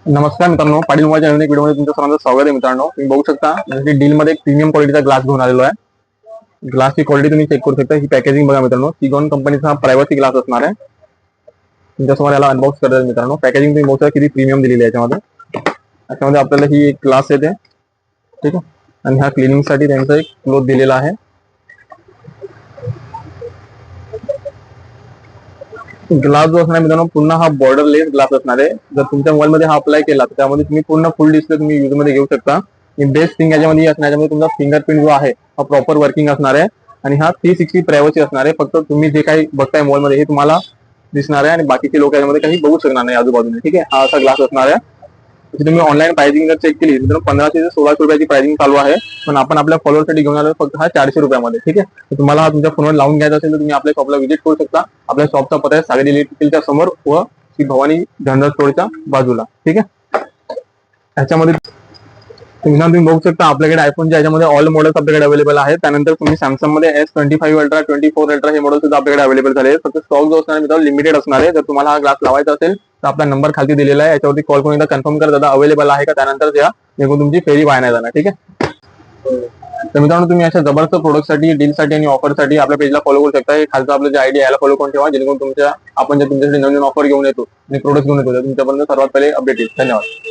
नमस्कार मित्रांनो, Patil mobile channel व्हिडिओमध्ये तुमचं सर्वांचं स्वागत आहे. मित्रांनो, तुम्ही बघू शकता डील मध्ये एक प्रीमियम क्वालिटीचा ग्लास घेऊन आलेलो आहे. ग्लासची क्वालिटी तुम्ही चेक करू शकता. ही पॅकेजिंग बघा मित्रांनो, सिगॉन कंपनीचा हा प्रायव्हसी ग्लास असणार आहे. तुमच्यासमोर याला अनबॉक्स करतात मित्रांनो. पॅकेजिंग तुम्ही बघू शकता किती प्रीमियम दिलेली आहे याच्यामध्ये आपल्याला ही एक ग्लास येते, ठीक आहे. आणि ह्या क्लिनिंग साठी त्यांचा एक क्लोथ दिलेला आहे. ग्लास जो असणार मित्रांनो, पुन्हा हा बॉर्डरलेस ग्लास असणार आहे. जर तुमच्या मोबाईल मध्ये हा अप्लाय केला तर त्यामध्ये तुम्ही पूर्ण फुल डिस्प्ले तुम्ही यूज मध्ये घेऊ शकता. बेस्ट थिंग याच्यामध्ये असणार, याच्यामध्ये तुमचा फिंगरप्रिंट जो आहे हा प्रॉपर वर्किंग असणार आहे. आणि हा 360 प्रायव्हसी असणार आहे. फक्त तुम्ही जे काही बघताय मोबाईल मध्ये हे तुम्हाला दिसणार आहे आणि बाकीचे लोक याच्यामध्ये काही बघू शकणार नाही आजूबाजूने, ठीक आहे. हा असा ग्लास असणार आहे. तुम्ही ऑनलाईन प्राइसिंग जर चेक केली तर 1500 ते 1600 रुपयाची प्राइसिंग चालू आहे. पण आपण आपल्या फॉलोअरसाठी घेऊन आलो फक्त हा 400 रुपयामध्ये, ठीक आहे. तर तुम्हाला हा तुमच्या फोनवर लावून घ्यायचा असेल तर तुम्ही आपल्या शॉपला व्हिजिट करू शकता. आपल्या शॉपचा पत्ता आहे सागरी इलेक्ट्रिकलच्या समोर व श्री भवानी जनरल स्टोअरच्या बाजूला, ठीक आहे. ह्याच्यामध्ये तुम्ही बघू शकता आपल्याकडे आयफोनच्या याच्यामध्ये ऑल मॉडेल्स आपल्याकडे अवेलेबल आहेत. त्यानंतर तुम्ही सॅमसंग मध्ये S25 अल्ट्रा 24 अल्ट्रा हे मॉडेल सुद्धा आपल्याकडे अवेलेबल झाले आहेत. फक्त स्टॉक जो असणार मित्रांनो लिमिटेड असणार आहे. जर तुम्हाला हा ग्लास लावायचा असेल तर आपला नंबर खाली दिलेला आहे, याच्यावरती कॉल करून एकदा कन्फर्म करा दादा अवेलेबल आहे का. त्यानंतर द्या, निघून तुमची फेरी वाया नाही जाणार, ठीक आहे. तर मित्रांनो, तुम्ही अशा जबरदस्त प्रोडक्टसाठी, डीलसाठी आणि ऑफरसाठी आपल्या पेजला फॉलो करू शकता. हे खालचं आपलं जे आयडी याला फॉलो करून ठेवा, जेणेकरून आपण तुमच्यासाठी नवीन ऑफर घेऊन येतो आणि प्रोडक्ट घेऊन येतो तुमच्यापर्यंत सर्वात पहिले अपडेट येईल. धन्यवाद.